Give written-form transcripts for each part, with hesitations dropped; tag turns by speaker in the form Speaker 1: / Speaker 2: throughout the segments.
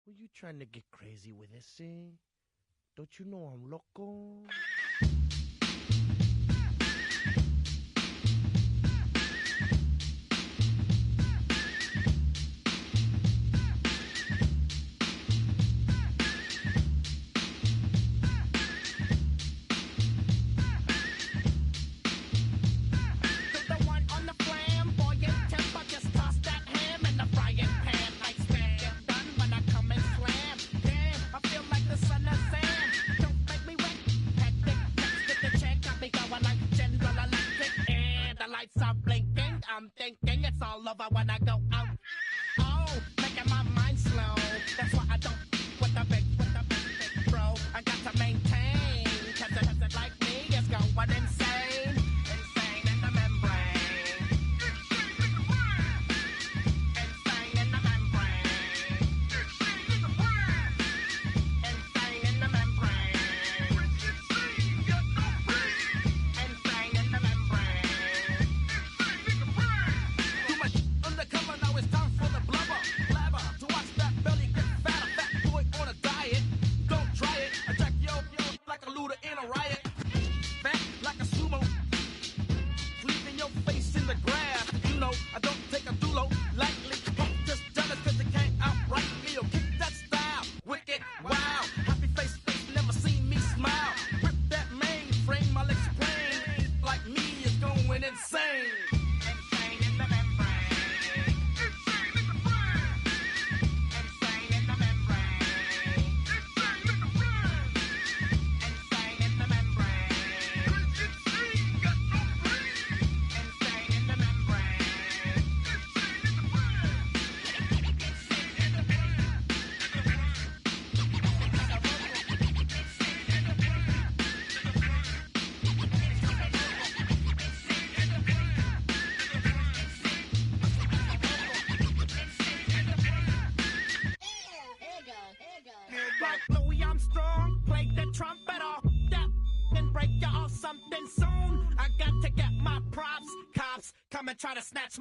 Speaker 1: Were you trying to get crazy with this, eh? Don't you know I'm loco?
Speaker 2: I'm thinking it's all over when I go out. Oh, making my mind slow. That's why I don't with the big bro. I got to maintain, cause it like me is going insane. Insane in the membrane. Insane in the membrane. Insane in the membrane. Insane in the membrane. Undercover, now it's time for the blubber. Blabber, to watch that belly get fatter. Fat boy on a diet. Don't try it. Attack yo like a looter in a riot. Fat like a sumo. Leaving your face in the grass. You know, I don't take a dulo lightly. Punk just jealous cause they can't outright me. Or kick that style. Wicked, wow. Happy face, never seen me smile. Rip that mainframe, my legs plain. Like me is going insane. Insane in the membrane. Like Louis Armstrong, play the trumpet off that and break you off something soon. I got to get my props. Cops come and try to snatch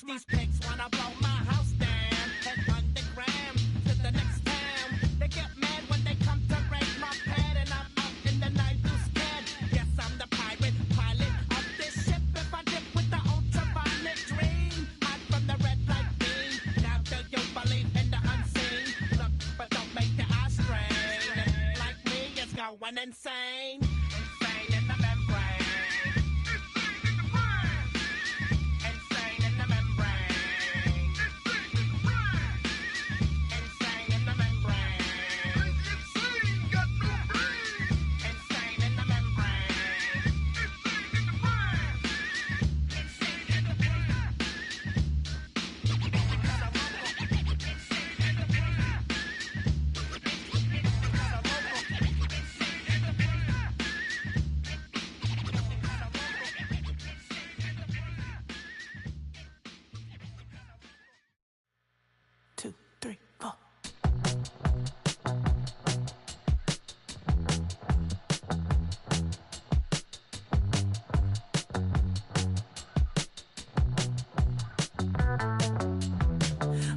Speaker 2: these pigs wanna blow my house down. Head underground to the next town. They get mad when they come to raid my pad and I'm out in the night too scared. Yes, I'm the pirate pilot of this ship. If I dip with the ultraviolet dream, hide from the red light beam. Now do you believe in the unseen? Look, but don't make the eye strain. Like me, it's going insane. Insane in the membrane. Insane in the membrane. Insane in the membrane. Insane got no brain. Insane in the membrane. Insane in the brain.
Speaker 3: Two, three, four.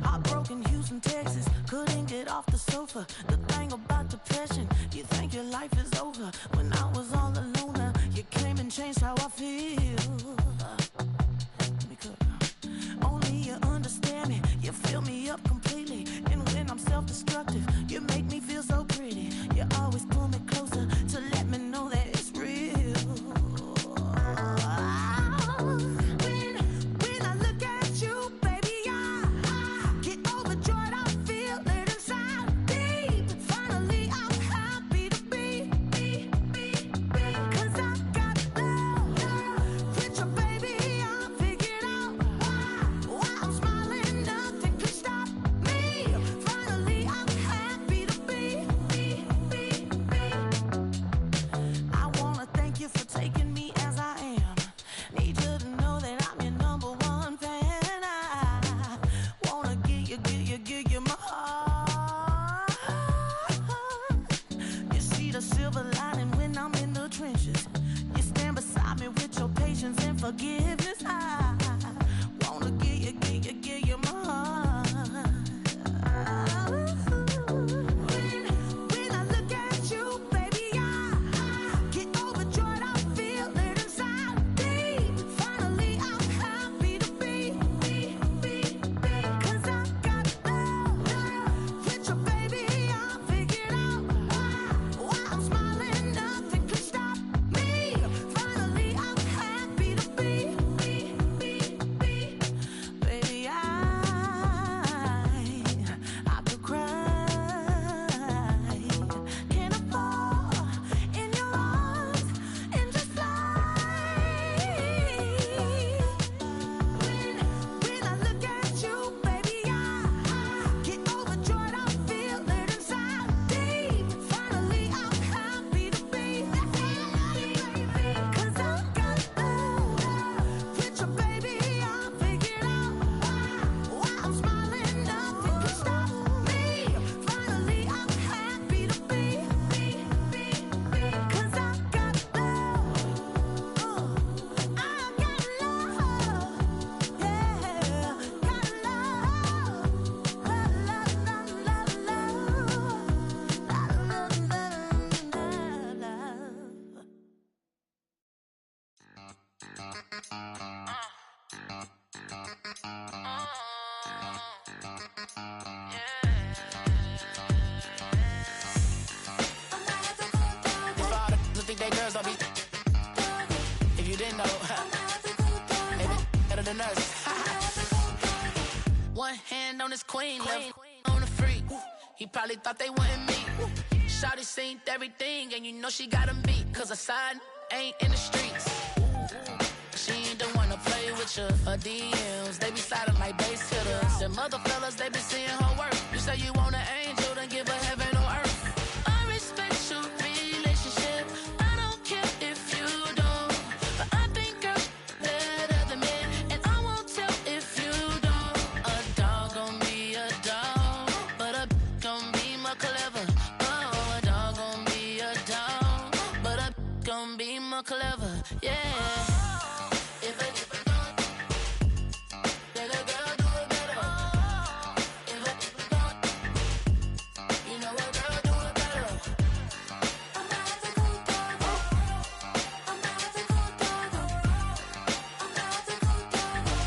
Speaker 3: Heartbroken Houston, Texas, couldn't get off the sofa. The thing about depression, you think your life is over. When I was all alone, you came and changed how I feel. Let me cook. Only you understand me, you fill me up completely. And when I'm self-destructive, you make me feel so pretty. You always pull me closer to let me know that it's real. When I look at you, baby, I get overjoyed. I feel it inside me. Finally, I'm happy to be. Cause I got love. With your baby, I figured out why I'm smiling. Nothing can stop me. Finally, I'm Think they girls don't be. If you didn't know, they be better than us. One hand on his queen, left on the freak. He probably thought they wanted me. Shawty seen everything, and you know she got him beat. Cause her side ain't in the streets. She ain't the one to play with you. Her DMs, they be sliding like base hitters. Them other fellas, they be seeing her work. You say you want an angel, then give her heaven on earth. I respect your relationship. Clever, yeah. If a girl do it better. If you know a girl do it better. I'm not the cool dog. I'm not the cool dog. I'm not the cool dog.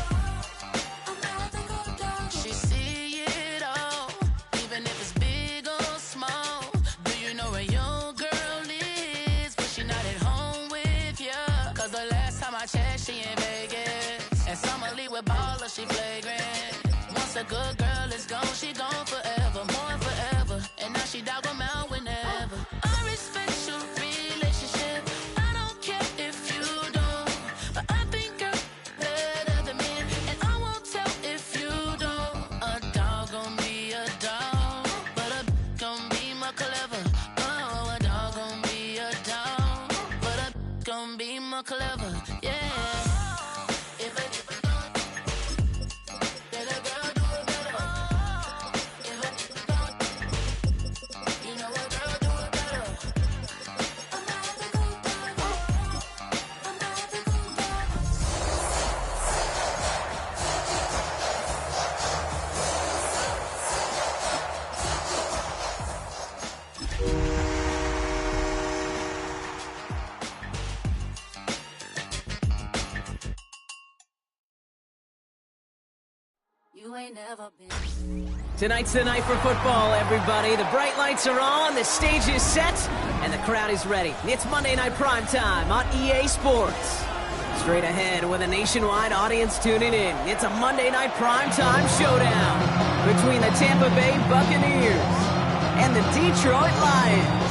Speaker 3: I'm not the cool dog. She see it all, even if it's big or small. Do you know where your girl is? But she not at home. Cause the last time I checked, she in Vegas. And Summer Lee with baller, she flagrant. Once a good girl is gone, she gone forever, more forever. And now she dog them out whenever. I respect your relationship. I don't care if you don't. But I think you're better than me. And I won't tell if you don't. A dog gon' be a dog, but a gon' be more clever. Oh, a dog gon' be a dog, but a gon' be more clever, yeah. If a girl do it better. If you know a girl do it better. I'm not the cool dog. I'm not the cool dog. You ain't never been.
Speaker 4: Tonight's the night for football, everybody. The bright lights are on, the stage is set, and the crowd is ready. It's Monday Night Primetime on EA Sports. Straight ahead with a nationwide audience tuning in. It's a Monday Night Primetime showdown between the Tampa Bay Buccaneers and the Detroit Lions.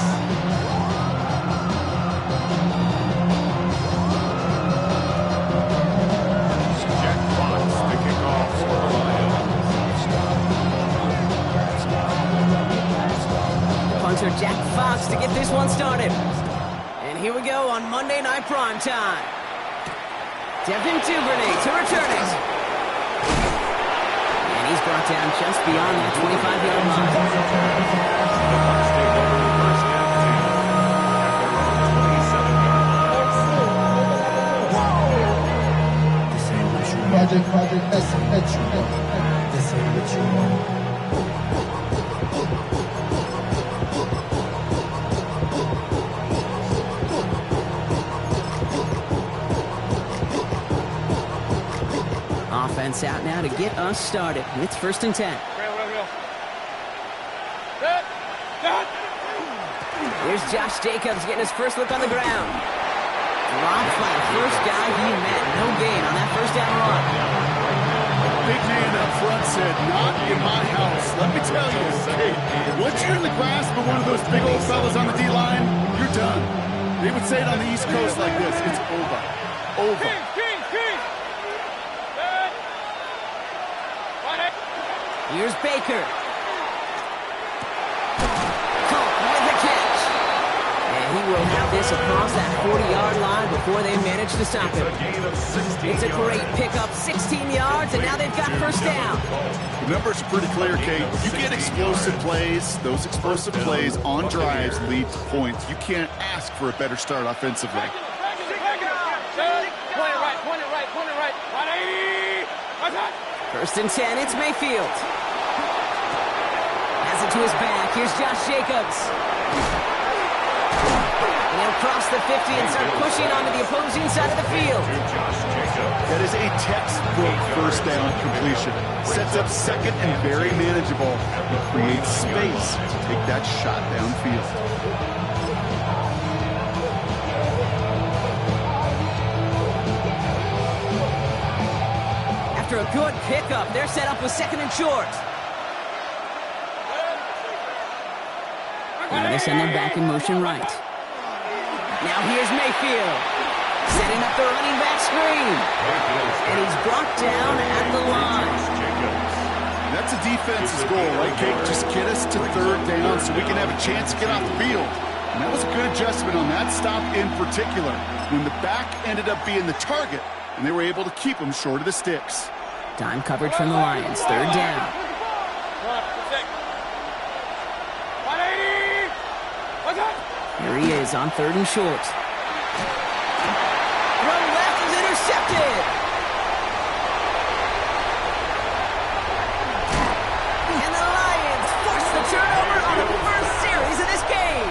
Speaker 4: Punter Jack Fox to get this one started. And here we go on Monday Night Primetime. Devin Duvernay to return it. And he's brought down just beyond that 25-yard line.
Speaker 5: Project, this ain't what you want.
Speaker 4: Offense out now to get us started. It's 1st and 10. Here's Josh Jacobs getting his first look on the ground. Dropped by the first guy he met. No gain on that first down run.
Speaker 6: Big man up front said, not in my house. Let me tell you, hey, once you're in the grasp of one of those big old fellas on the D-line, you're done. They would say it on the East Coast like this. It's over. Over.
Speaker 4: Here's Baker. Colt with the catch. And he will have this across that 40-yard line before they manage to stop him. It's a great pickup, 16 yards, and now they've got first down.
Speaker 6: The numbers are pretty clear, Kate. You get explosive plays. Those explosive plays on drives lead to points. You can't ask for a better start offensively.
Speaker 4: First and 10, it's Mayfield. Has it to his back. Here's Josh Jacobs. And he'll cross the 50 and start pushing onto the opposing side of the field.
Speaker 6: That is a textbook first down completion. Sets up second and very manageable. It creates space to take that shot downfield.
Speaker 4: After a good pickup, they're set up with second and short. And they send them back in motion right. Now here's Mayfield, setting up the running back screen. And he's brought down at the line.
Speaker 6: That's a defense's goal, right, Kate? Just get us to third down so we can have a chance to get off the field. And that was a good adjustment on that stop in particular, when the back ended up being the target, and they were able to keep him short of the sticks.
Speaker 4: Time coverage from the Lions, third down. Here he is on third and short. Throw left is intercepted. And the Lions force the turnover on the first series of this game.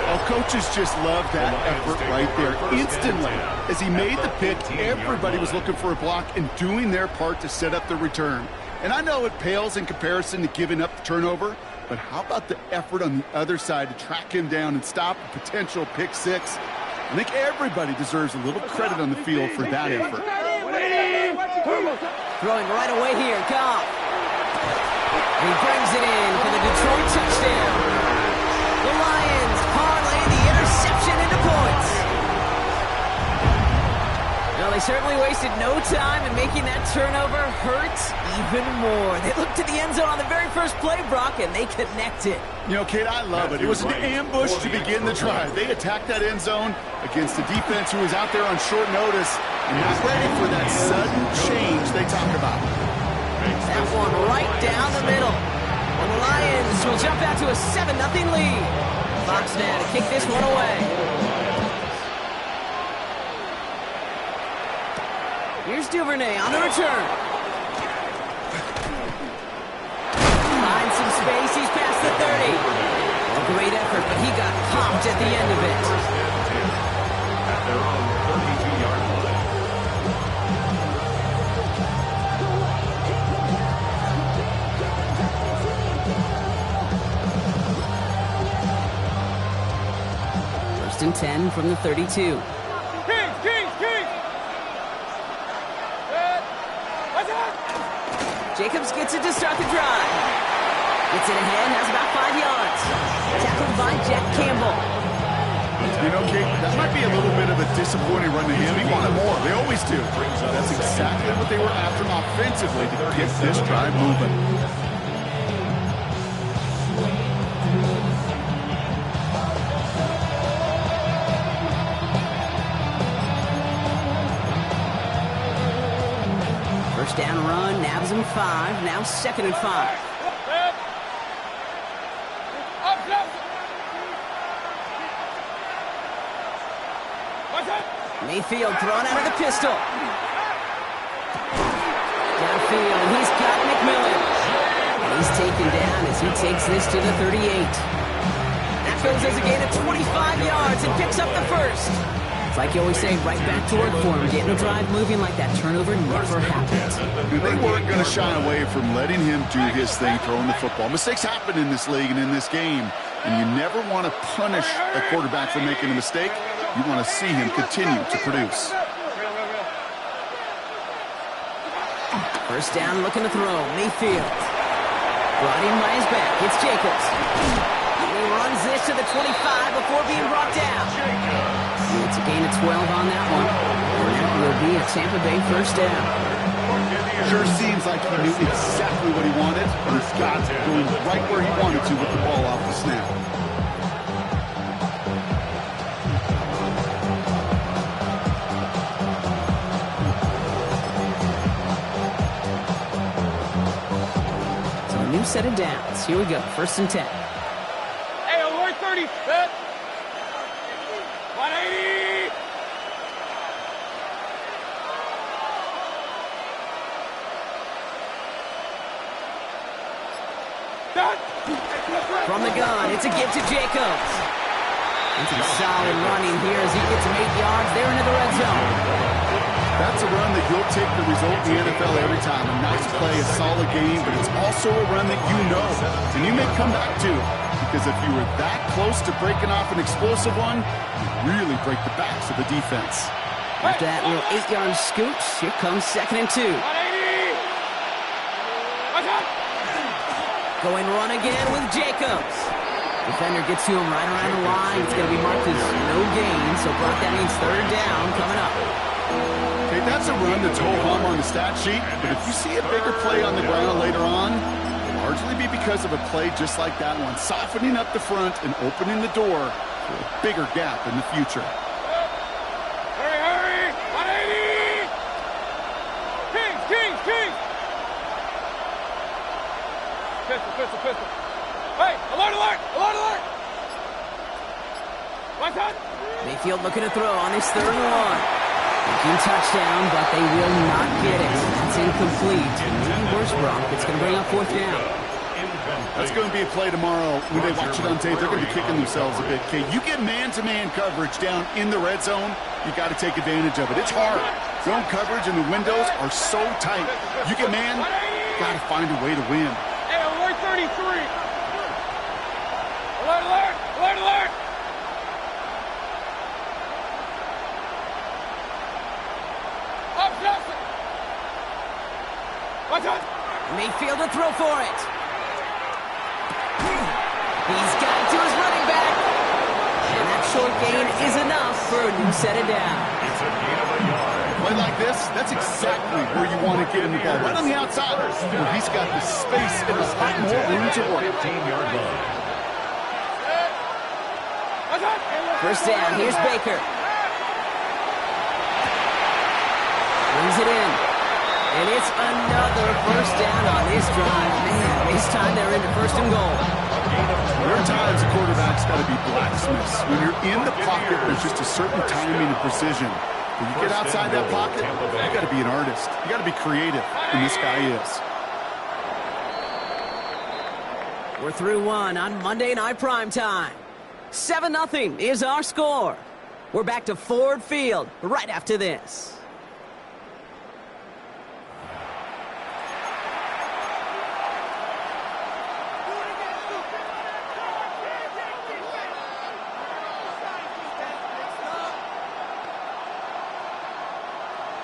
Speaker 6: Well, coaches just love that effort right there. Instantly, as he made the pick, everybody was looking for a block and doing their part to set up the return. And I know it pales in comparison to giving up the turnover, but how about the effort on the other side to track him down and stop a potential pick six? I think everybody deserves a little credit on the field for that effort.
Speaker 4: Throwing right away here, Goff. And he brings it in for the Detroit touchdown. The Lions parlay the interception into points. Well, they certainly wasted no time in making that turnover hurt even more. They looked to the end zone on the very first play, Brock, and they connected.
Speaker 6: You know, Kate, I love it. It was an ambush to begin the drive. They attacked that end zone against a defense who was out there on short notice and not ready for that sudden change they talk about.
Speaker 4: That one right down the middle. And the Lions will jump out to a 7-0 lead. Fox now to kick this one away. Here's Duvernay on the return. Finds some space. He's past the 30. A great effort, but he got popped at the end of it.
Speaker 7: At their own 32-yard line.
Speaker 4: First and 10 from the 32. Jacobs gets it to start the drive. Gets it ahead, has about 5 yards. Tackled by Jack Campbell.
Speaker 6: You know, Kate, that might be a little bit of a disappointing run to him. He wanted more. They always do. That's exactly what they were after offensively to get this drive moving.
Speaker 4: First down run, nabs him 5, now 2nd and 5. Mayfield thrown out of the pistol. Downfield, he's got McMillan. He's taken down as he takes this to the 38. That goes as a gain of 25 yards and picks up the first. It's like you always say, right back to work for him. Getting a drive moving like that turnover never happened.
Speaker 6: They weren't going to shy away from letting him do his thing, throwing the football. Mistakes happen in this league and in this game, and you never want to punish a quarterback for making a mistake. You want to see him continue to produce.
Speaker 4: First down, looking to throw. Mayfield. Brought in by his back. It's Jacobs. He runs this to the 25 before being brought down. It's a gain of 12 on that one. And that will be a Tampa Bay first down.
Speaker 6: Sure seems like he knew exactly what he wanted, and he's got it going right where he wanted to with the ball off the snap.
Speaker 4: So a new set of downs. Here we go. First and 10.
Speaker 2: Hey, over 30. 180.
Speaker 4: From the gun, it's a give to Jacobs. And some solid running here as he gets some 8 yards there into the red zone.
Speaker 6: That's a run that you'll take the result in the NFL every time. A nice play, a solid game, but it's also a run that you know and you may come back to. Because if you were that close to breaking off an explosive one, you really break the backs of the defense.
Speaker 4: After that little 8-yard scooch, here comes 2nd and 2. Going run again with Jacobs. Defender gets to him right around the line. It's going to be marked as no gain, so Brock, that means 3rd down coming up.
Speaker 6: Okay, that's a run that's ho-hum on the stat sheet, but if you see a bigger play on the ground later on, it'll largely be because of a play just like that one, softening up the front and opening the door for a bigger gap in the future.
Speaker 8: Hurry! 180! Kings! Pistol. Hey, alert! Right side!
Speaker 4: Mayfield looking to throw on his 3rd and 1. Thinking touchdown, but they will not get it. It's incomplete. Worse, Brock. It's going to bring up 4th down.
Speaker 6: That's going to be a play tomorrow. When they watch it on tape, they're going to be kicking themselves a bit. Okay, you get man-to-man coverage down in the red zone, you got to take advantage of it. It's hard. Zone coverage and the windows are so tight. You get man, got to find a way to win.
Speaker 8: Hey, alert 33! Alert! Up, Justin! Watch out!
Speaker 4: Mayfield to throw for it. He's got it to his running back. And that short gain is enough for a new set of down.
Speaker 7: It's a gain of a yard.
Speaker 6: Play like this, that's exactly where you want to get him the ball. Right on the outside, where he's got the space and a lot more room to work.
Speaker 7: 15-yard line.
Speaker 4: First down, here's Baker. Brings it in. And it's another first down on this drive. Man, this time they're into 1st and goal.
Speaker 6: There are times a quarterback's got to be blacksmiths. When you're in the pocket, there's just a certain timing and precision. When you get outside that pocket, you got to be an artist. You got to be creative, and this guy is.
Speaker 4: We're through 1 on Monday Night Primetime. 7-0 is our score. We're back to Ford Field right after this.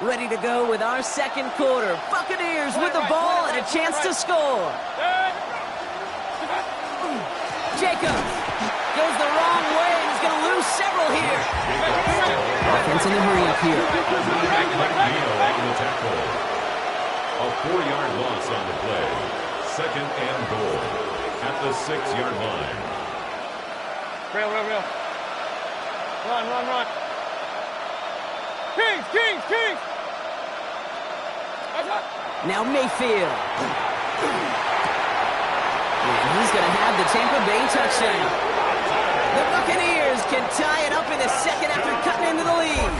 Speaker 4: Ready to go with our 2nd quarter. Buccaneers with the ball and a chance to score. Jacobs goes the wrong way and he's going to lose several here. Offense in the hurry up here.
Speaker 7: A 4-yard loss on the play. 2nd and goal at the 6-yard line.
Speaker 8: Real. Run. Kings!
Speaker 4: Now Mayfield. And he's going to have the Tampa Bay touchdown. The Buccaneers can tie it up in the 2nd after cutting into the lead.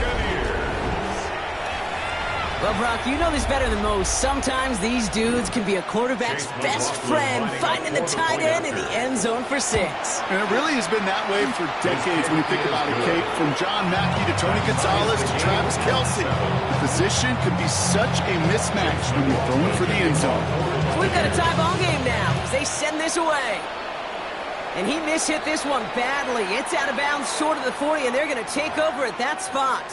Speaker 4: Well, Brock, you know this better than most. Sometimes these dudes can be a quarterback's best friend, finding the tight end in the end zone for 6.
Speaker 6: And it really has been that way for decades when you think about it, Kate. From John Mackey to Tony Gonzalez to Travis Kelce. The position can be such a mismatch when you're throwing for the end zone.
Speaker 4: So we've got a tie ball game now as they send this away. And he mishit this one badly. It's out of bounds short of the 40, and they're going to take over at that spot.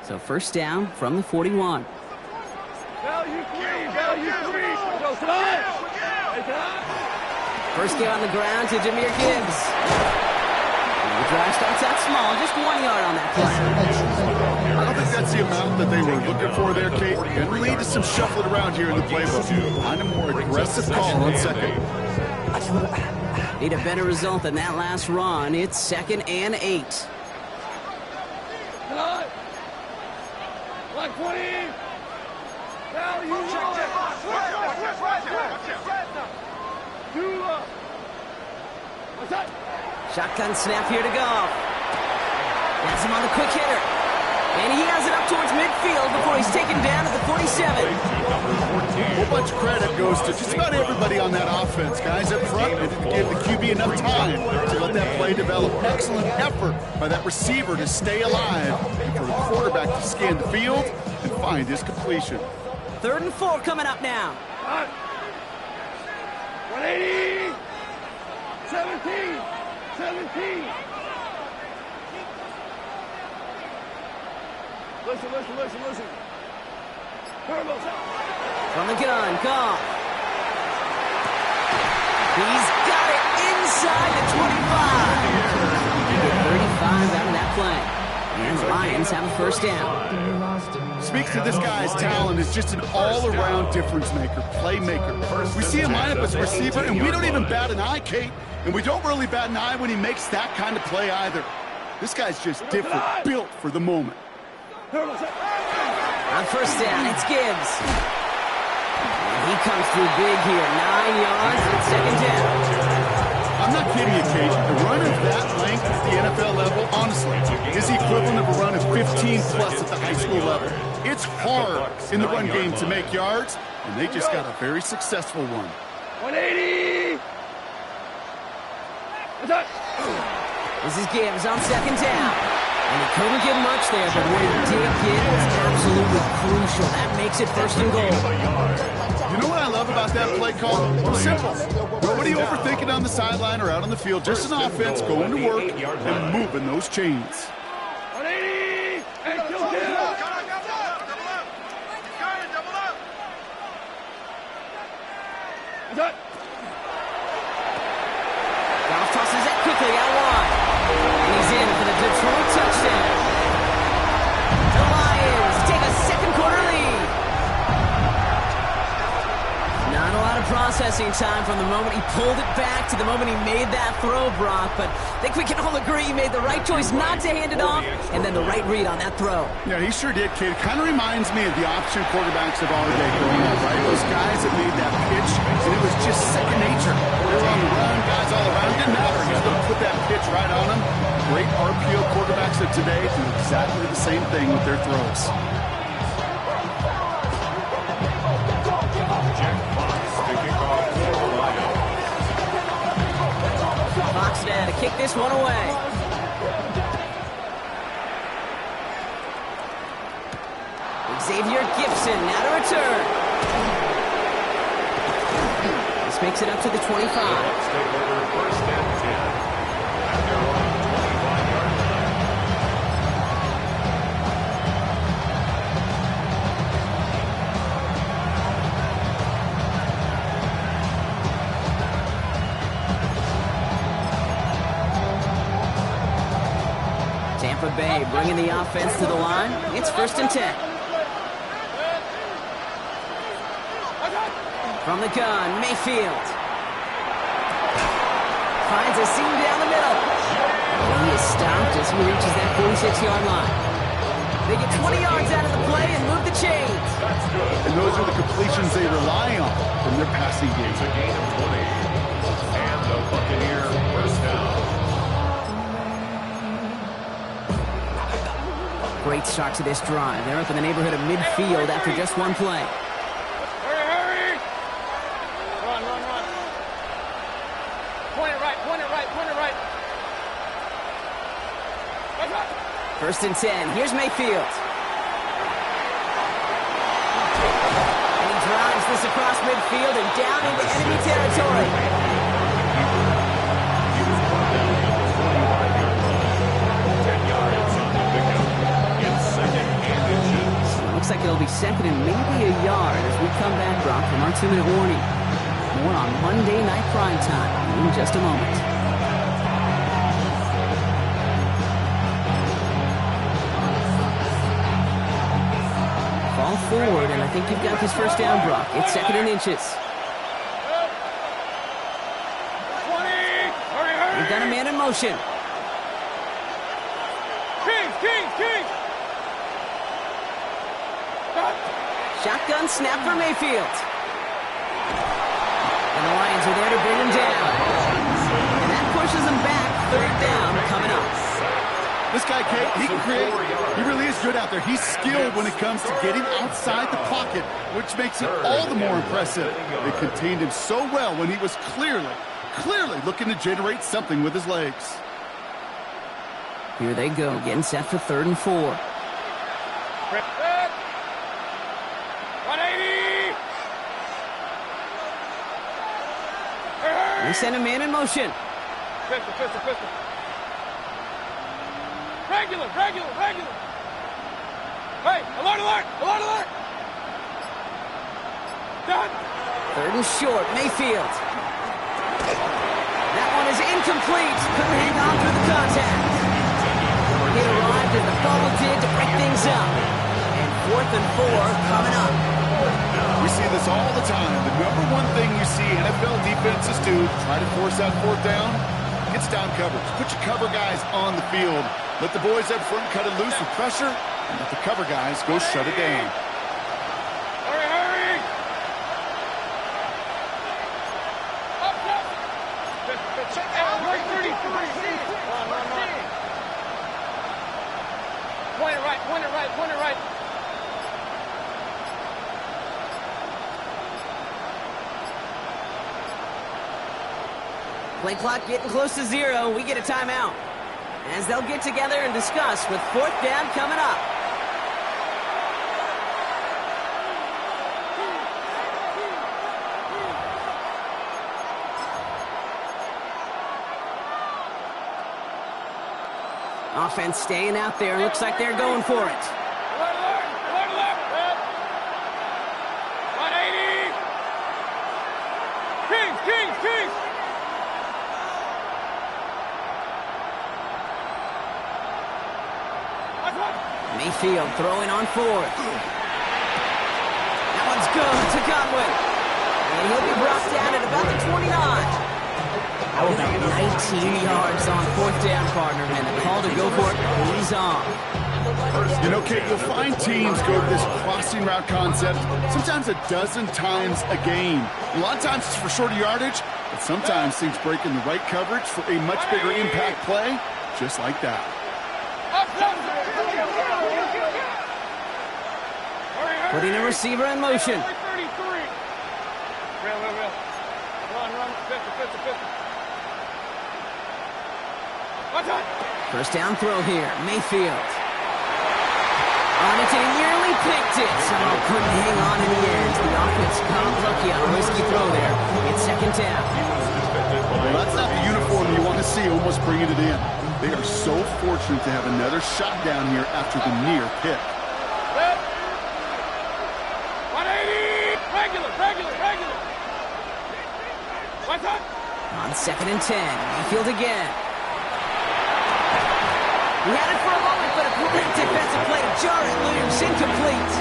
Speaker 4: So first down from the 41. First game on the ground to Jahmyr Gibbs. The drive starts out small, just 1 yard on that play.
Speaker 6: I don't think that's the amount that they were looking for there, Kate. And lead to some shuffling around here in the playbook. Find a more aggressive call on 2nd.
Speaker 4: Need a better result than that last run. It's 2nd and 8. Shotgun snap here to go. That's him on the quick hitter. And he has it up towards midfield before he's taken down at the 47.
Speaker 6: A whole bunch of credit goes to just about everybody on that offense. Guys up front, they didn't give the QB enough time to let that play develop. Excellent effort by that receiver to stay alive and for the quarterback to scan the field and find his completion.
Speaker 4: 3rd and 4 coming up now.
Speaker 8: 180! 17! 17! Listen. Turbos out.
Speaker 4: From the gun, Goff. He's got it inside the 25. He get 35 out of that play. And the Lions have a first down.
Speaker 6: Speaks to this guy's talent as just an all-around difference maker, playmaker. We see him line up as a receiver, and we don't even bat an eye, Kate. And we don't really bat an eye when he makes that kind of play either. This guy's just different, built for the moment.
Speaker 4: On first down, it's Gibbs. And he comes through big here. 9 yards and second down.
Speaker 6: I'm not kidding you, Kate. A run of that length at the NFL level, honestly, is the equivalent of a run of 15-plus at the high school level. It's hard in the run game to make yards, and they just got a very successful one.
Speaker 8: 180!
Speaker 4: This is Gibbs on second down. And he couldn't get much there, but what he did get was absolutely crucial. That makes it 1st and goal.
Speaker 6: You know what I love about that play call? Simple. Nobody overthinking on the sideline or out on the field. Just an offense going to work and moving those chains.
Speaker 8: 180! And kill him!
Speaker 4: Goff tosses it quickly out wide. And he's in for the Detroit touchdown. The Lions take a second quarter lead. Not a lot of processing time from the moment he pulled it back to the moment he made that throw, Brock. But I think we can all agree he made the right choice not to hand it off and then the right read on that throw.
Speaker 6: Yeah, he sure did, kid. It kind of reminds me of the option quarterbacks of our day growing up, right? Those guys that made that pitch, and it was just second nature. They were on the run, guys all around. It didn't matter. He was going to put that pitch right on them. Great RPO quarterbacks of today do exactly the same thing with their throws.
Speaker 4: Fox now to kick this one away. Xavier Gibson now to return. This makes it up to the 25.
Speaker 7: Let's take over 1st and 10. At their own 25-yard line.
Speaker 4: Tampa Bay bringing the offense to the line. It's 1st and 10. From the gun, Mayfield. Finds a seam down the middle. And he is stopped as he reaches that 46-yard line. They get 20 yards out of the play and move the chains.
Speaker 6: And those are the completions they rely on from their passing game.
Speaker 7: It's a gain of 20. And the Buccaneer first down.
Speaker 4: Great start to this drive. They're up in the neighborhood of midfield after just one play.
Speaker 8: Hurry! Run. Point it right.
Speaker 4: 1st and 10. Here's Mayfield. And he drives this across midfield and down into enemy territory.
Speaker 7: He was brought down at the 25-yard line. 10 yards on the pickup. It's 2nd and inches.
Speaker 4: Looks like it'll be 2nd and maybe a yard as we come back, Brock, from our 2-minute warning. More on Monday Night Primetime in just a moment. Ball forward, and I think you've got this first down, Brock. It's 2nd and inches.
Speaker 8: 20! Hurry!
Speaker 4: We've got a man in motion.
Speaker 8: King!
Speaker 4: Shotgun snap for Mayfield. And the Lions are there to bring him down. And that pushes him back. 3rd down coming up.
Speaker 6: This guy, Kate, he can create. He really is good out there. He's skilled when it comes to getting outside the pocket, which makes it all the more impressive. They contained him so well when he was clearly looking to generate something with his legs.
Speaker 4: Here they go, getting set for 3rd and 4.
Speaker 8: 180!
Speaker 4: They send a man in motion.
Speaker 8: Pistol. Regular. Hey, alert! Done.
Speaker 4: 3rd and short, Mayfield. That one is incomplete. Couldn't hang on through the contact. He arrived as the bubble did to break things up. And 4th and 4 coming up.
Speaker 6: We see this all the time. The number one thing you see NFL defenses do to try to force out 4th down, gets down coverage. Put your cover guys on the field. Let the boys up front cut it loose with pressure, and let the cover guys go shut it down.
Speaker 8: Hurry! Up. Check out 33. Run. Point it right.
Speaker 4: Play clock getting close to 0. We get a timeout. As they'll get together and discuss with 4th down coming up. Offense staying out there. Looks like they're going for it.
Speaker 8: Alert! 180! Kings!
Speaker 4: Mayfield throwing on 4th. That one's good to Godwin. And he'll be brought down at about the 29. How about 19 yards on 4th down, partner, and the call to go for it is on.
Speaker 6: You know, Kate, you'll find teams go to this crossing route concept sometimes a dozen times a game. A lot of times it's for shorter yardage, but sometimes things break in the right coverage for a much bigger impact play, just like that.
Speaker 4: Putting a receiver in motion.
Speaker 8: Real. Run. Pistol. What's up?
Speaker 4: 1st down throw here. Mayfield. On it, and he nearly picked it. Oh, couldn't hang on in the end. The offense got lucky on a risky throw there. It's 2nd down.
Speaker 6: Well, that's not the uniform you want to see almost bringing it in. They are so fortunate to have another shot down here after the near pick.
Speaker 8: 180! Regular! What's up?
Speaker 4: On 2nd and 10. Mayfield again. He had it for a moment, but a great defensive play to jar it loose. Incomplete.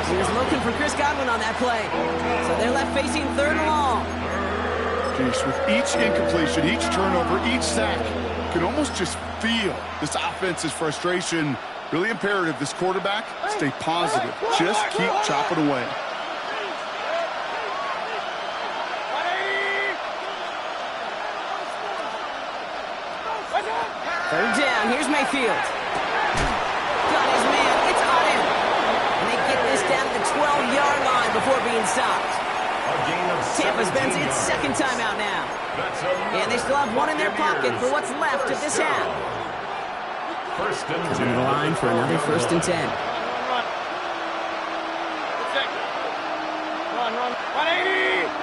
Speaker 4: He was looking for Chris Godwin on that play. So they're left facing 3rd and long.
Speaker 6: Jeez, with each incompletion, each turnover, each sack, you can almost just feel this offense's frustration. Really imperative, this quarterback, stay positive. Just keep chopping away.
Speaker 4: 3rd down, here's Mayfield. Got his man, it's on him. And they get this down to the 12-yard line before being stopped. Tampa spends its 2nd timeout now. And they still have one in their pocket for what's left of this half. Coming to the line for another 1st and 10.
Speaker 8: Run. 180!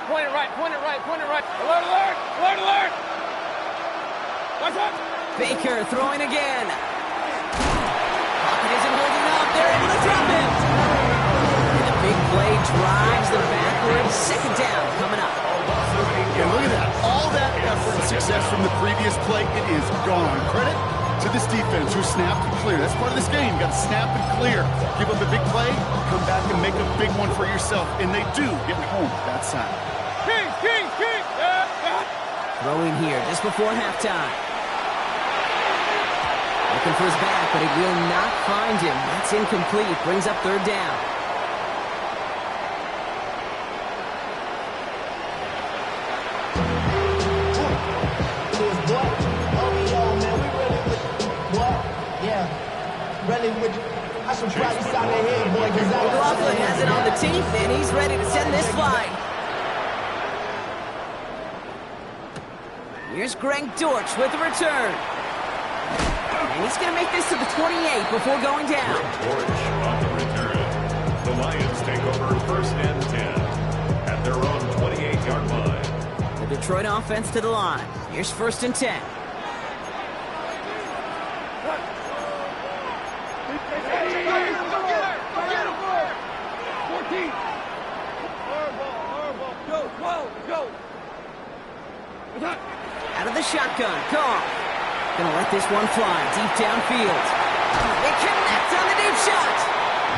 Speaker 8: Point it right. Alert! What's up?
Speaker 4: Baker throwing again. Pocket isn't holding up. They're able to drop him. And the big play drives them backwards. 2nd down coming up.
Speaker 6: And look at that. All that effort and success from the previous play, it is gone. Credit to this defense who snapped and cleared. That's part of this game. You got to snap and clear. Give up a big play, come back and make a big one for yourself. And they do get home that side.
Speaker 8: King!
Speaker 4: Throwing here just before halftime. Looking for his back, but it will not find him. That's incomplete. Brings up 3rd down. McLaughlin has it on the teeth, and he's ready to send this flying. Here's Greg Dortch with the return. And he's going to make this to the 28 before going down.
Speaker 7: Dortch on the return. The Lions take over first and 10 at their own 28-yard line.
Speaker 4: The Detroit offense to the line. Here's first and 10. Out of the shotgun, Carr. Gonna let this one fly deep downfield. They connect on the deep shot.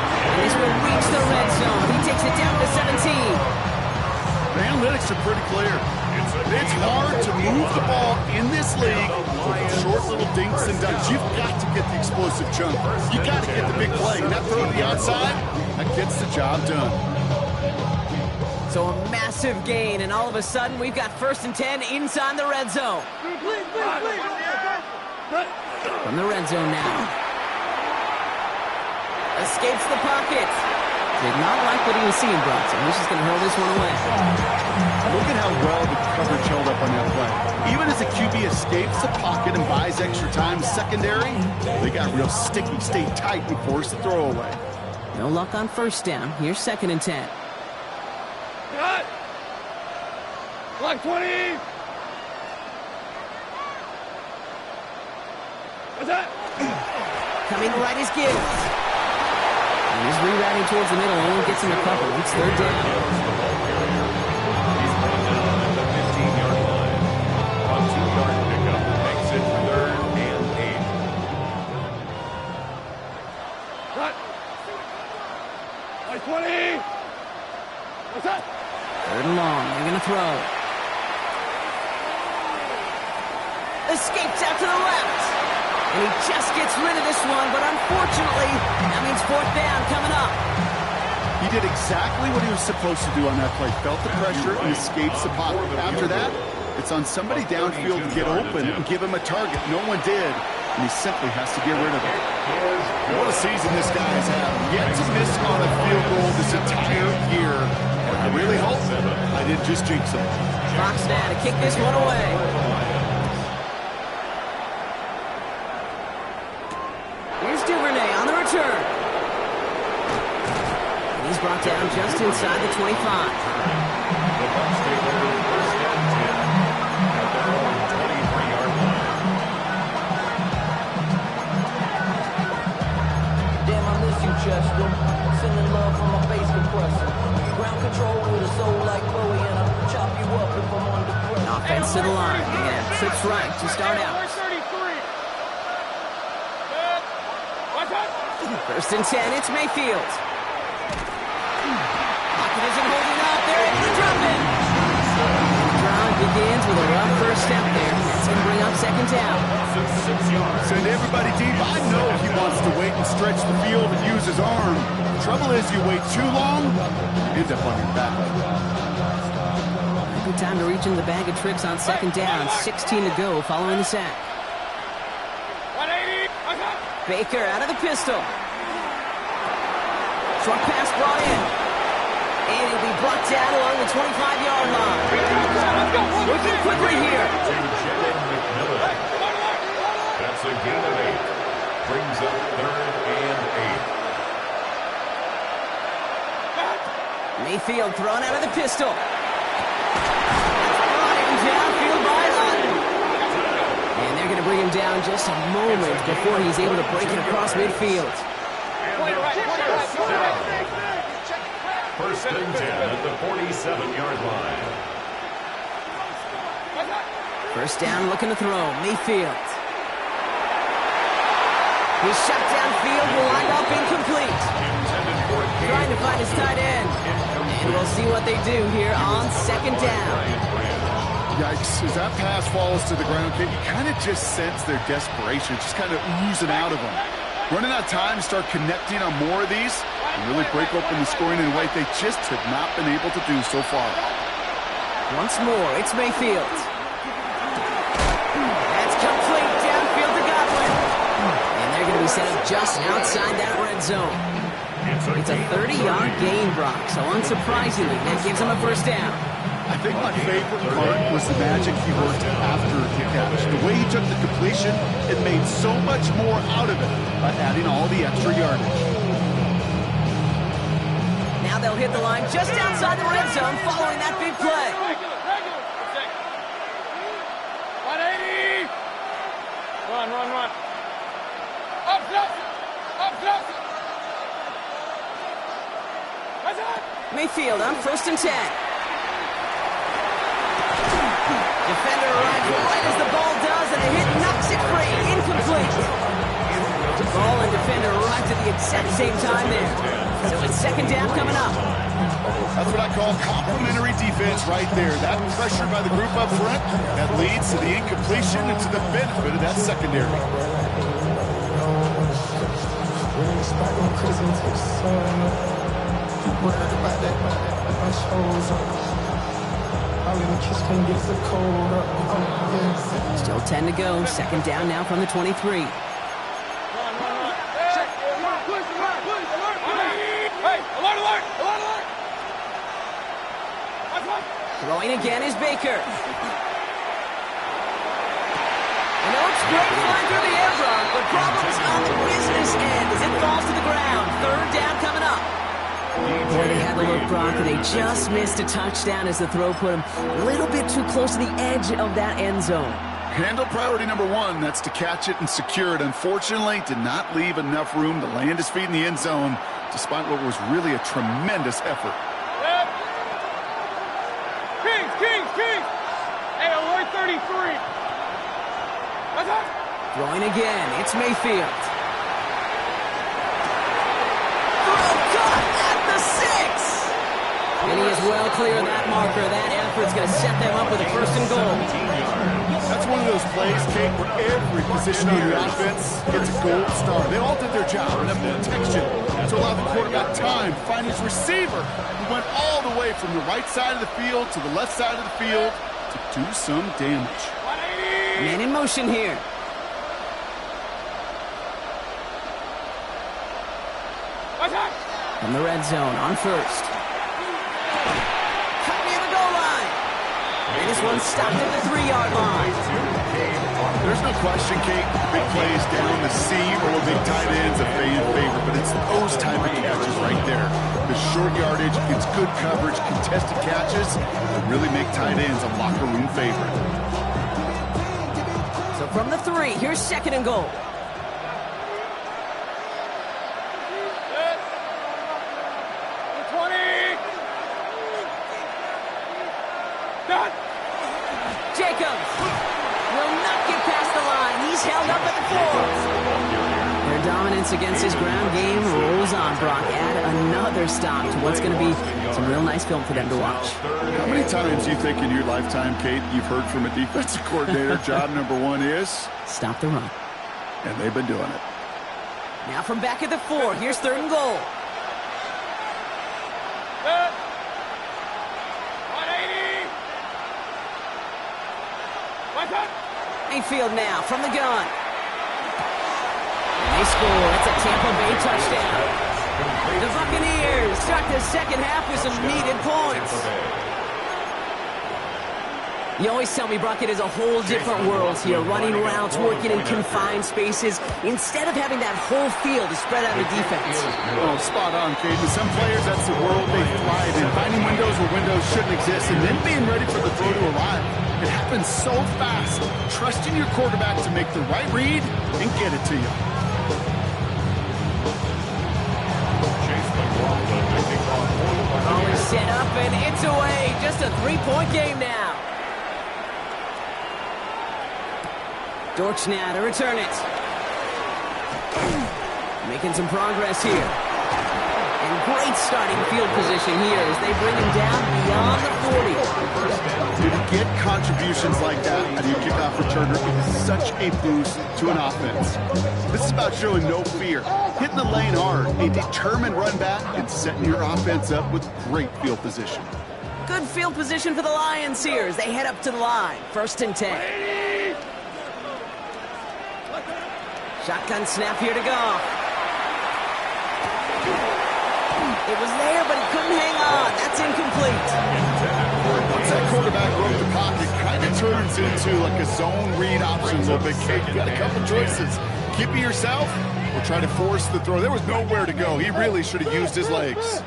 Speaker 4: And this will reach the red zone. He takes it down to 17.
Speaker 6: The analytics are pretty clear. It's hard to move the ball in this league with short little dinks and dunks. You've got to get the explosive chunk. You've got to get the big play. And that throw to the outside, that gets the job done.
Speaker 4: So a massive gain, and all of a sudden we've got first and 10 inside the red zone. From the red zone now. Escapes the pocket. Did not like what he was seeing, Bronson. He's just going to hurl this one away.
Speaker 6: Look at how well the coverage held up on that play. Even as the QB escapes the pocket and buys extra time secondary, they got real sticky, stayed tight, and forced the throw away.
Speaker 4: No luck on first down. Here's second and 10.
Speaker 8: Cut! Block 20! What's that?
Speaker 4: Coming right is Gibbs. And he's rerouting towards the middle. Only gets him a couple. It's third down.
Speaker 7: He's brought down at the 15-yard line. A 2-yard pickup makes it third and 8.
Speaker 8: Cut! Block 20! What's that?
Speaker 4: Third and long. They're going to throw. Escapes out to the left. And he just gets rid of this one, but unfortunately, that means fourth down coming up.
Speaker 6: He did exactly what he was supposed to do on that play. Felt the pressure and escapes the pocket. After that, it's on somebody downfield to get open and give him a target. No one did, and he simply has to get rid of it. What a season this guy has had. Yet to miss on a field goal this entire year. I really hope I didn't just jinx him.
Speaker 4: Fox now to kick this one away. Here's Duvernay on the return. And he's brought down just inside the 25.
Speaker 7: The Bucs take over first and 10 at their own 23-yard line.
Speaker 9: Damn, I miss you, Chester. Sending love from my bass compressor. Ground control with a soul like Bowie, and I'll chop you up if I'm under pressure.
Speaker 4: Offense to the line. Yeah, trips right to start out. First and 10, it's Mayfield. Pocket isn't holding up. They're able to drop it. The drive begins with a rough first step there. That's going to bring up second down.
Speaker 7: 6 yards.
Speaker 6: Send everybody deep. I know he wants to wait and stretch the field and use his arm. The trouble is you wait too long, you end up on your back.
Speaker 4: Good time to reach in the bag of tricks on second down. 16 to go following the sack.
Speaker 8: 180!
Speaker 4: Baker out of the pistol. Short pass brought in. And he'll be brought down along the 25-yard line. Looking quickly here.
Speaker 7: To Jalen McMillan. That's a gain of 8. Brings up third and 8.
Speaker 4: Mayfield thrown out of the pistol. Brought in downfield by Lutton. And they're going to bring him down just a moment before he's able to break it across midfield.
Speaker 7: First and 10 at the 47-yard line.
Speaker 4: First down, looking to throw. Mayfield. His shot downfield will wind up incomplete. Trying to find his tight end. And we'll see what they do here on second down.
Speaker 6: Yikes, as that pass falls to the ground, you kind of just sense their desperation, just kind of oozing out of them. Running out of time to start connecting on more of these and really break open the scoring in a way they just have not been able to do so far.
Speaker 4: Once more, it's Mayfield. That's complete downfield to Godwin. And they're going to be set up just outside that red red zone. It's a 30-yard gain, Brock, so unsurprisingly, that gives him a first down.
Speaker 6: I think my favorite part was the magic he worked after the catch. The way he took the completion and made so much more out of it by adding all the extra yardage.
Speaker 4: Now they'll hit the line just outside the red zone following that big play.
Speaker 8: 180! Run. Up close!
Speaker 4: Mayfield on 1st and 10. Defender arrives right as the ball does, and the hit knocks it free. Incomplete. Ball and defender arrived at the exact same time there. So it's 2nd down coming up.
Speaker 6: That's what I call complimentary defense right there. That pressure by the group up front, that leads to the incompletion and to the benefit of that secondary.
Speaker 4: Still 10 to go. 2nd down now from the 23.
Speaker 8: Alert!
Speaker 4: Throwing again is Baker. And it looks great flying through the air, Brock, but problems on the business end as it falls to the ground. 3rd down coming up. Boy, they had the look, Brock, and they just missed a touchdown as the throw put them a little bit too close to the edge of that end zone.
Speaker 6: Handle priority number 1, that's to catch it and secure it. Unfortunately, did not leave enough room to land his feet in the end zone, despite what was really a tremendous effort.
Speaker 8: Kings! Hey, alert 33!
Speaker 4: Throwing again, it's Mayfield. Throw caught at the 6! And he is well clear of that marker. That effort's going to set them up with a 1st and goal.
Speaker 6: That's one of those plays, Kate, where every position on the offense gets a gold star. They all did their job, enough protection to allow the quarterback time to find his receiver, who went all the way from the right side of the field to the left side of the field to do some damage.
Speaker 4: Man in motion here. From the red zone on 1st. Cut near the goal line. And this one stopped at the 3-yard line.
Speaker 6: There's no question, Kate, big plays down the seam or big tight ends a fan favorite, but it's those type of catches right there. The short yardage, it's good coverage, contested catches that really make tight ends a locker room favorite.
Speaker 4: So from the 3, here's 2nd and goal. Jacobs will not get past the line. He's held up at the 4. Their dominance against his ground game rolls on, Brock. Add another stop to what's going to be some real nice film for them to watch.
Speaker 6: How many times do you think in your lifetime, Kate, you've heard from a defensive coordinator, job number 1 is?
Speaker 4: Stop the run.
Speaker 6: And they've been doing it.
Speaker 4: Now from back at the 4, here's 3rd and goal. Mayfield now from the gun. They score. It's a Tampa Bay touchdown. The Buccaneers start the 2nd half with some needed points. You always tell me, Brock, it is a whole different world here. Running routes, working in confined spaces, instead of having that whole field to spread out the defense.
Speaker 6: Oh, spot on, Kate. With some players, that's the world they thrive in. Finding windows where windows shouldn't exist, and then being ready for the throw to arrive. It happens so fast. Trusting your quarterback to make the right read and get it to you.
Speaker 4: Ball is set up, and it's away. Just a 3-point game now. Dortch now to return it. Making some progress here. And great starting field position here as they bring him down beyond the 40.
Speaker 6: To get contributions like that out of your kickoff returner is such a boost to an offense. This is about showing no fear, hitting the lane hard, a determined run back, and setting your offense up with great field position.
Speaker 4: Good field position for the Lions here as they head up to the line. 1st and 10. Shotgun snap here to go. It was there, but he couldn't hang on. That's incomplete.
Speaker 6: Once that quarterback broke the pocket, kind of turns into like a zone read option a little bit. Kate, you got a couple choices. Keep it yourself or try to force the throw. There was nowhere to go. He really should have used his legs.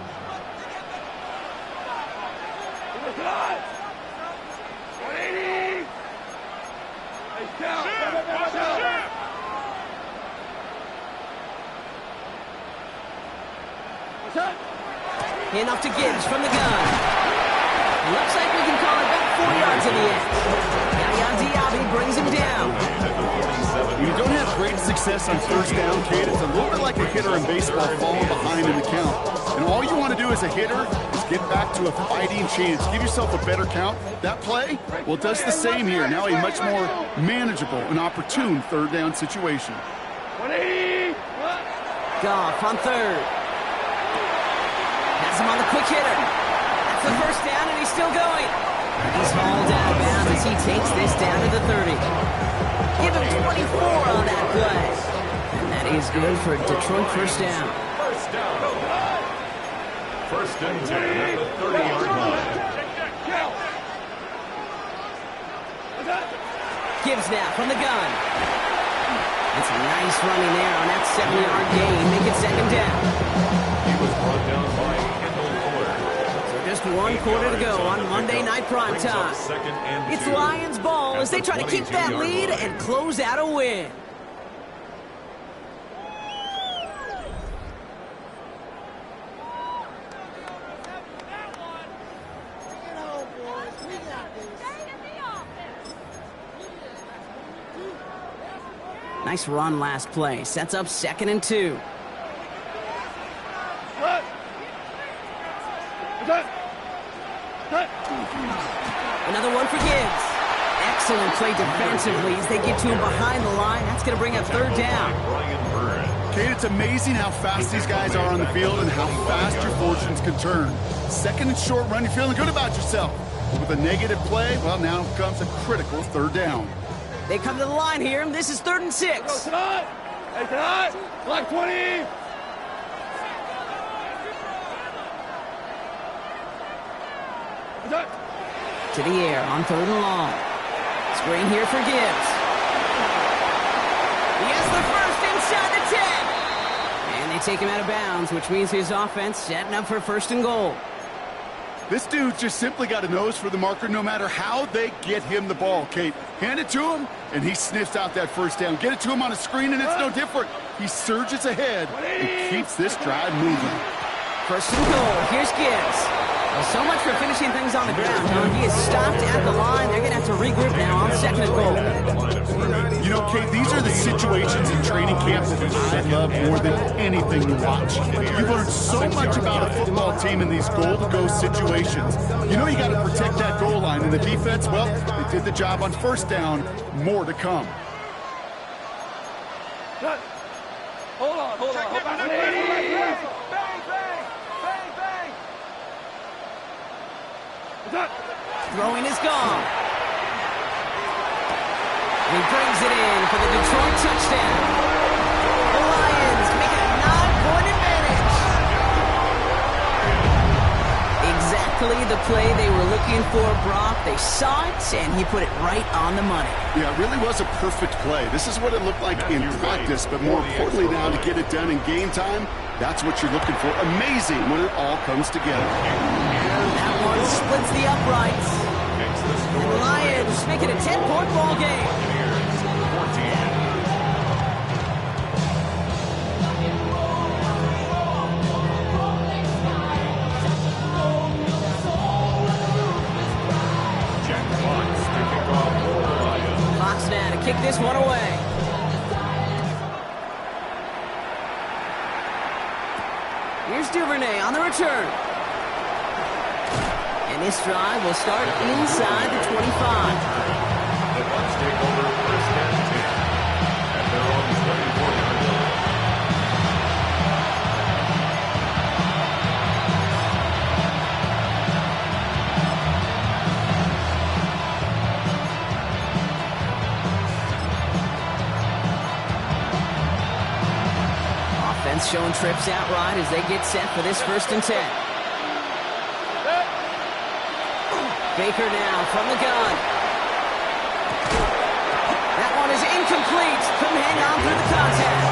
Speaker 4: Enough to Gibbs from the gun. Looks like we can call it back 4 yards in the end. Yaya Diaby brings him down.
Speaker 6: When you don't have great success on first down, Kate, it's a little bit like a hitter in baseball falling behind in the count. And all you want to do as a hitter is get back to a fighting chance. Give yourself a better count. That play, well, it does the same here. Now a much more manageable and opportune third down situation.
Speaker 8: 180.
Speaker 4: Goff on third. Has him on the quick hitter. That's the first down, and he's still going. He's hauled out of bounds as he takes this down to the 30. Give him 24 on that play. And that is good for Detroit first down.
Speaker 7: First and 10 at the 30-yard line.
Speaker 4: Gibbs now from the gun. It's a nice running there on that 7-yard gain. Make it second down.
Speaker 7: He was brought down by Kendall Fuller.
Speaker 4: So just 1 quarter to go on Monday Night Primetime. It's Lions ball as they try to keep that lead and close out a win. Nice run last play. Sets up 2nd and 2. Another one for Gibbs. Excellent play defensively as they get to him behind the line. That's going to bring up third down.
Speaker 6: Kate, it's amazing how fast these guys are on the field and how fast your fortunes can turn. 2nd and short run, you're feeling good about yourself. With a negative play, well, now comes a critical third down.
Speaker 4: They come to the line here. This is 3rd and 6.
Speaker 8: Go tonight. Hey, tonight. Block 20.
Speaker 4: To the air on 3rd and long. Screen here for Gibbs. He has the first inside the 10. And they take him out of bounds, which means his offense setting up for 1st and goal.
Speaker 6: This dude just simply got a nose for the marker no matter how they get him the ball, Kate. Hand it to him, and he sniffs out that first down. Get it to him on a screen, and it's no different. He surges ahead and keeps this drive moving.
Speaker 4: 1st and goal. Here's Gibbs. Well, so much for finishing things on the ground, huh? He is stopped at the line. They're going to have to regroup now on 2nd and goal.
Speaker 6: You know, Kate, these are the situations in training camp that I love more than anything to watch. You've learned so much about a football team in these goal-to-go situations. You know you got to protect that goal line. And the defense, well, they did the job on first down. More to come.
Speaker 8: Hold on.
Speaker 4: Throwing is gone. And he brings it in for the Detroit touchdown. The Lions make it a 9-point advantage. Exactly the play they were looking for, Brock. They saw it, and he put it right on the money.
Speaker 6: Yeah, it really was a perfect play. This is what it looked like in practice, but more importantly now to get it done in game time, that's what you're looking for. Amazing when it all comes together.
Speaker 4: That one splits the uprights. And the Lions make it a 10-point ball game. Fox now to kick this one away. Here's Duvernay on the return. And this drive will start inside the 25.
Speaker 7: The Bucs take over 1st and 10 at their own 34-yard line.
Speaker 4: Defense showing trips out right as they get set for this 1st and 10. Baker now from the gun. That one is incomplete. Couldn't hang on through the contact.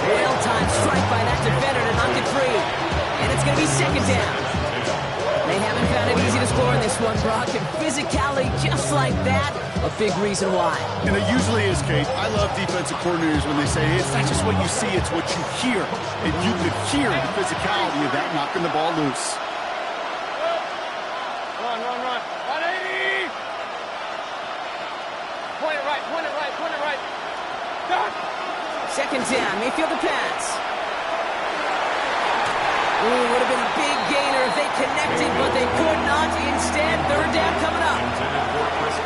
Speaker 4: Well-timed strike by that defender to knock it free. And it's going to be 2nd down. They haven't found it easy to score in this one, Brock. And physicality just like that, a big reason why.
Speaker 6: And it usually is, Kate. I love defensive coordinators when they say, hey, it's not just what you see, it's what you hear. And you could hear the physicality of that knocking the ball loose.
Speaker 8: Run. 180! Point it right. Done!
Speaker 4: 2nd down, Mayfield to pass. Ooh, would have been a big gainer if they connected, but they could not. Instead, 3rd down coming up.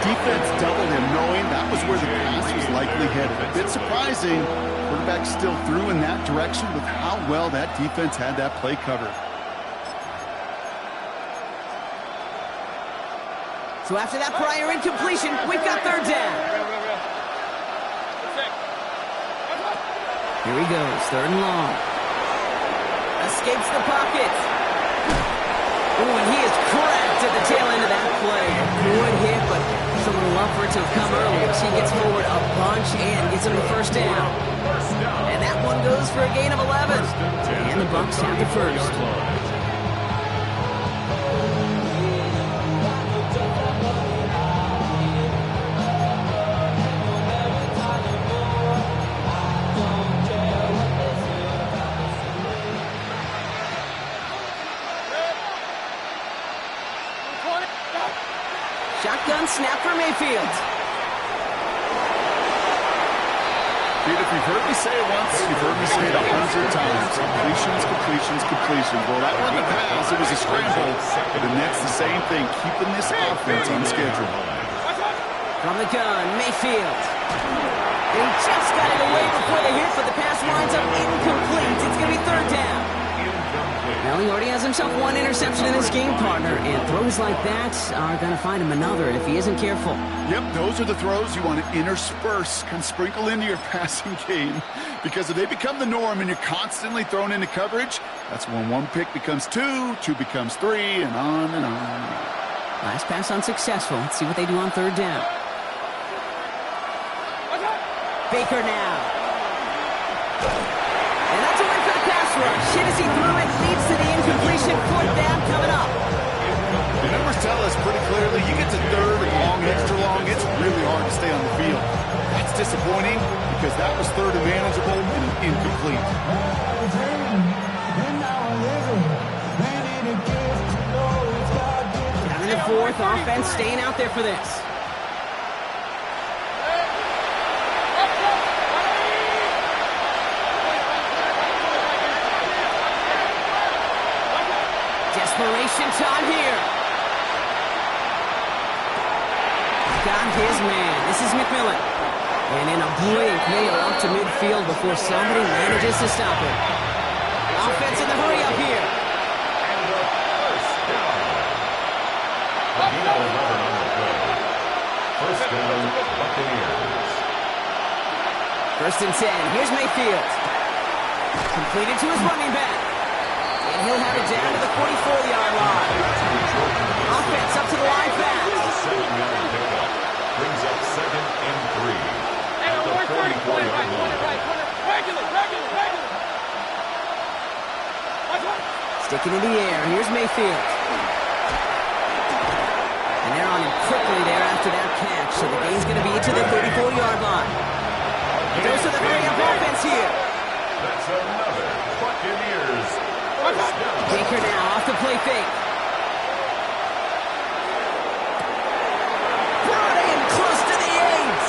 Speaker 6: Defense doubled him, knowing that was where the pass was likely headed. A bit surprising. Quarterback still threw in that direction with how well that defense had that play covered.
Speaker 4: So after that prior incompletion, we've got 3rd down. Here he goes, 3rd and long. Escapes the pocket. Ooh, and he is cracked at the tail end of that play. Good hit, but someone would love for it to have come earlier. He gets forward a bunch and gets him the 1st down. And that one goes for a gain of 11. And the Bucs have the 1st. Shotgun snap for Mayfield.
Speaker 6: Dude, if you've heard me say it once, you've heard me say it 100 times. Completions. Well, that wasn't a pass. It was a scramble. But the Nets, the same thing, keeping this offense on schedule.
Speaker 4: From the gun, Mayfield. He just got it away before the hit, but the pass winds up incomplete. It's going to be 3rd down. Well, he already has himself one interception in his game, partner, and throws like that are going to find him another if he isn't careful.
Speaker 6: Yep, those are the throws you want to intersperse, kind of sprinkle into your passing game, because if they become the norm and you're constantly thrown into coverage, that's when 1 pick becomes 2, 2 becomes 3, and on and on.
Speaker 4: Last pass unsuccessful. Let's see what they do on 3rd down. Baker now. And that's a win for the pass rush. Shit as he threw it, leads to the incompletion. 4th down coming up.
Speaker 6: The numbers tell us pretty clearly, you get to 3rd and long, extra long, it's really hard to stay on the field. That's disappointing because that was 3rd and manageable and incomplete.
Speaker 4: Down in the 4th, offense staying out there for this. Desperation time here. Got his man. This is McMillan. And in a blink, they are up to midfield before somebody manages to stop him. Offense in the hurry up here.
Speaker 7: And the 1st down. Gain of 11 on the play. 1st down, Buccaneers.
Speaker 4: 1st and 10. Here's Mayfield. Completed to his running back. And he'll have it down to the 44-yard line. Offense up to the line fast.
Speaker 7: 7-yard pickup. Brings up 2nd and 3. At the 44-yard line.
Speaker 8: Regular.
Speaker 4: Sticking in the air. Here's Mayfield. And they're on him quickly there after that catch. So the gain's going to be to the 34-yard line. Goes to the hurry-up offense here.
Speaker 7: That's another Buccaneers. 1st down.
Speaker 4: Baker now off the play fake. Brought in close to the 8.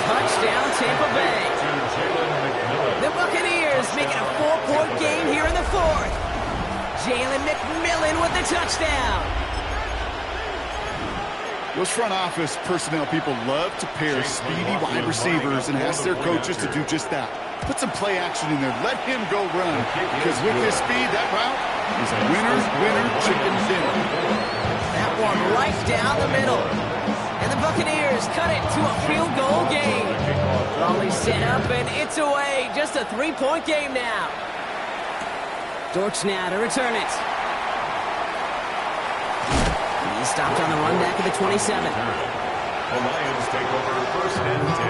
Speaker 4: Touchdown, Tampa Bay. The Buccaneers making a 4-point game here in the 4th. Jalen McMillan with the touchdown.
Speaker 6: Those front office personnel people love to pair speedy wide receivers and ask their coaches to do just that. Put some play action in there. Let him go run. Because with his speed, that route is a winner, chicken dinner.
Speaker 4: That one right down the middle. And the Buccaneers Raiders cut it to a field goal game. Raleigh set up, and it's away. Just a 3-point game now. Dortch now to return it. He's stopped on the run back of the 27.
Speaker 7: The Lions take over first and 10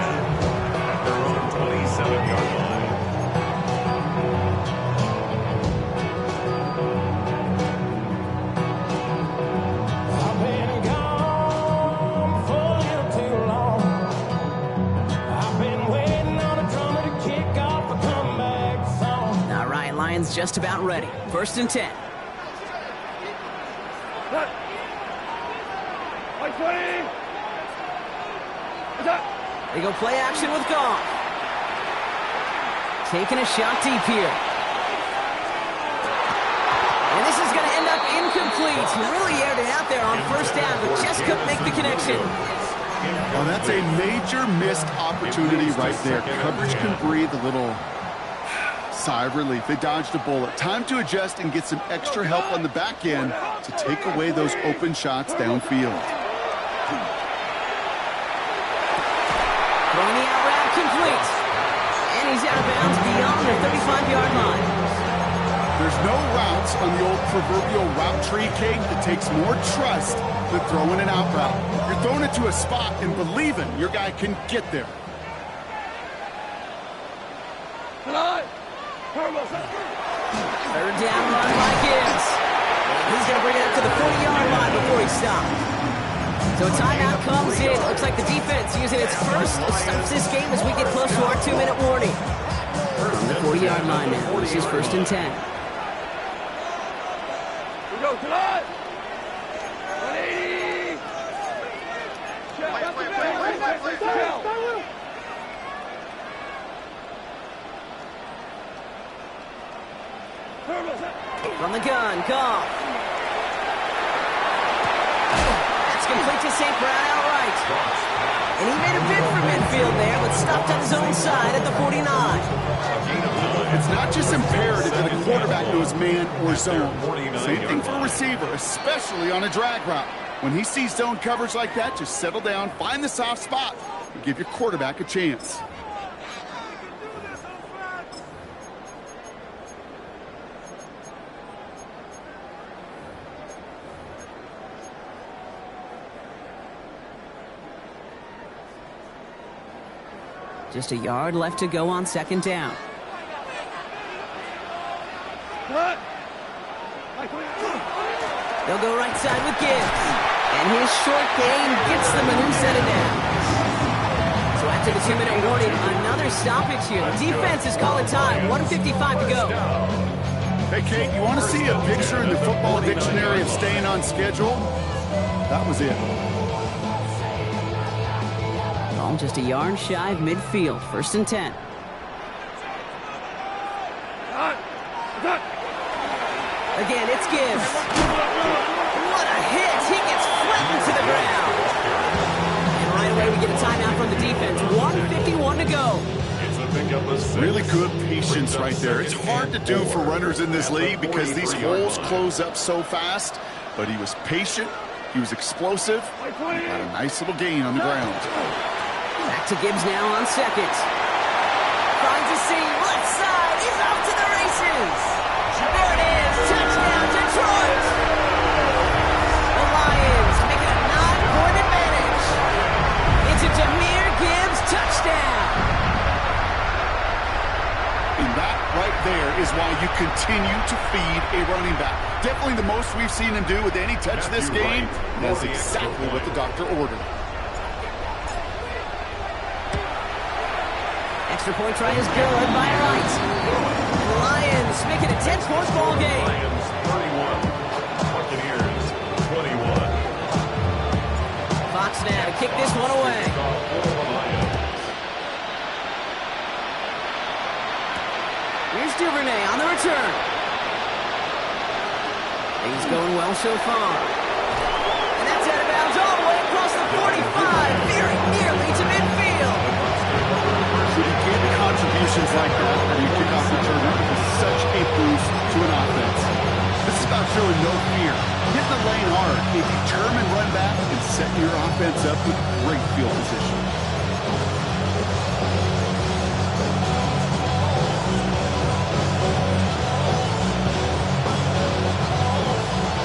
Speaker 7: at their own 27-yard line.
Speaker 2: I've been gone for a little too long. I've been waiting on a drummer to kick off a comeback song.
Speaker 4: All right, Lions just about ready. First and 10. They go play action with Goff. Taking a shot deep here. And this is going to end up incomplete. He really aired it out there on first down, but just couldn't make the connection.
Speaker 6: Well, that's a major missed opportunity right there. Coverage can breathe a little sigh of relief. They dodged a bullet. Time to adjust and get some extra help on the back end to take away those open shots downfield.
Speaker 4: Throwing the out route complete. And he's out of bounds beyond the 35-yard line.
Speaker 6: There's no routes on the old proverbial route tree, Kate, that takes more trust than throwing an out route. You're throwing it to a spot and believing your guy can get there.
Speaker 4: Third down run by Gibbs. He's going to bring it up to the 40-yard line before he stops. So a timeout comes in. Looks like the defense using its first stops this game as we get close to our 2-minute warning. On the 40-yard line now. This is first and 10.
Speaker 8: We go tonight. 180.
Speaker 4: From the gun, Goff. That's complete to St. Brown outright. And he made a bid for midfield there, but stopped on his own side at the 49.
Speaker 6: It's not just imperative that a quarterback knows man or zone. Same thing for a receiver, especially on a drag route. When he sees zone coverage like that, just settle down, find the soft spot, and give your quarterback a chance.
Speaker 4: Just a yard left to go on second down. They'll go right side with Gibbs. And his short gain gets them a new set of downs. So after the 2-minute warning, another stoppage here. The defense is calling time. 1:55 to go.
Speaker 6: Hey, Kate, you want to see a picture in the football dictionary of staying on schedule? That was it.
Speaker 4: Ball just a yard shy of midfield. First and 10. Again, it's Gibbs. What a hit! He gets flattened to the ground. And right away, we get a timeout from the defense. 1:51 to go.
Speaker 6: Really good patience right there. It's hard to do for runners in this league because these holes close up so fast. But he was patient. He was explosive. He got a nice little gain on the ground.
Speaker 4: Back to Gibbs now on second. Finds a seam, left side. He's off to the races. There it is. Touchdown, Detroit. The Lions making a 9-point advantage. It's a Jahmyr Gibbs touchdown.
Speaker 6: And that right there is why you continue to feed a running back. Definitely the most we've seen him do with any touch this game. That's exactly what the doctor ordered.
Speaker 4: Extra point try is good by Wright. The Lions make it a 10-point ball game.
Speaker 7: Lions 31, Buccaneers 21.
Speaker 4: Fox now to kick this one away. Here's Duvernay on the return. He's going well so far. And that's out of bounds all the way across the 45, very nearly to midfield.
Speaker 6: When you get contributions like that when you kick off return, it is such a boost to an offense. This is about showing no fear. Hit the lane hard, a determined run back, and setting your offense up with great field position.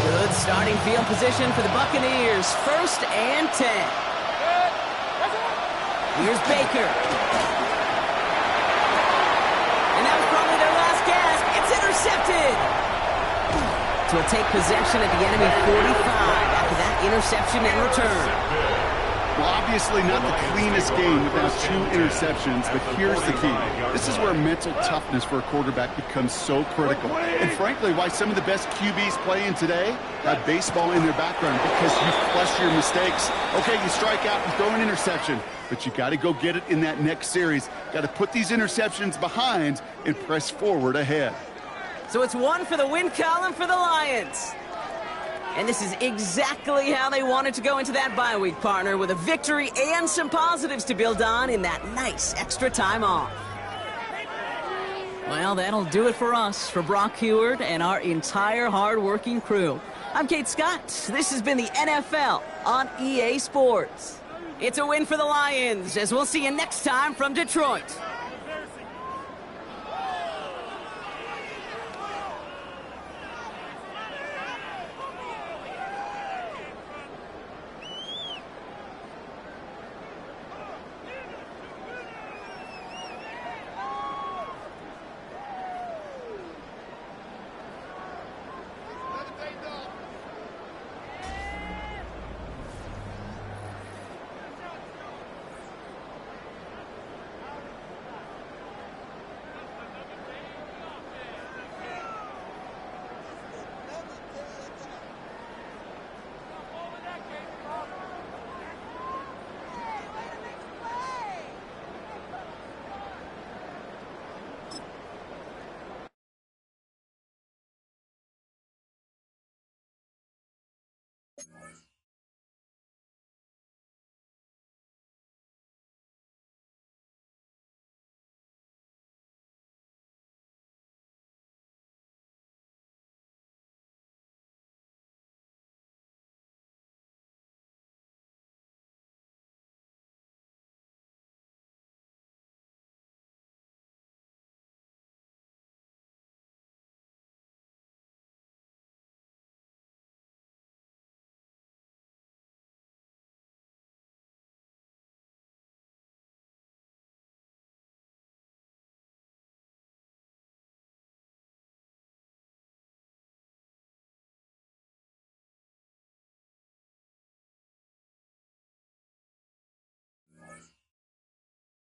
Speaker 4: Good starting field position for the Buccaneers. 1st and 10. Here's Baker. And that was probably their last gasp. It's intercepted. So we'll take possession at the enemy 45 after that interception and return.
Speaker 6: Well, obviously not the cleanest game without 2 interceptions, but here's the key. This is where mental toughness for a quarterback becomes so critical. And frankly, why some of the best QBs playing today have baseball in their background, because you flush your mistakes. Okay, you strike out and throw an interception, but you got to go get it in that next series. Got to put these interceptions behind and press forward ahead.
Speaker 4: So it's 1 for the win column for the Lions. And this is exactly how they wanted to go into that bye week, partner, with a victory and some positives to build on in that nice extra time off.
Speaker 10: Well, that'll do it for us, for Brock Heward and our entire hard-working crew. I'm Kate Scott. This has been the NFL on EA Sports.
Speaker 4: It's a win for the Lions, as we'll see you next time from Detroit.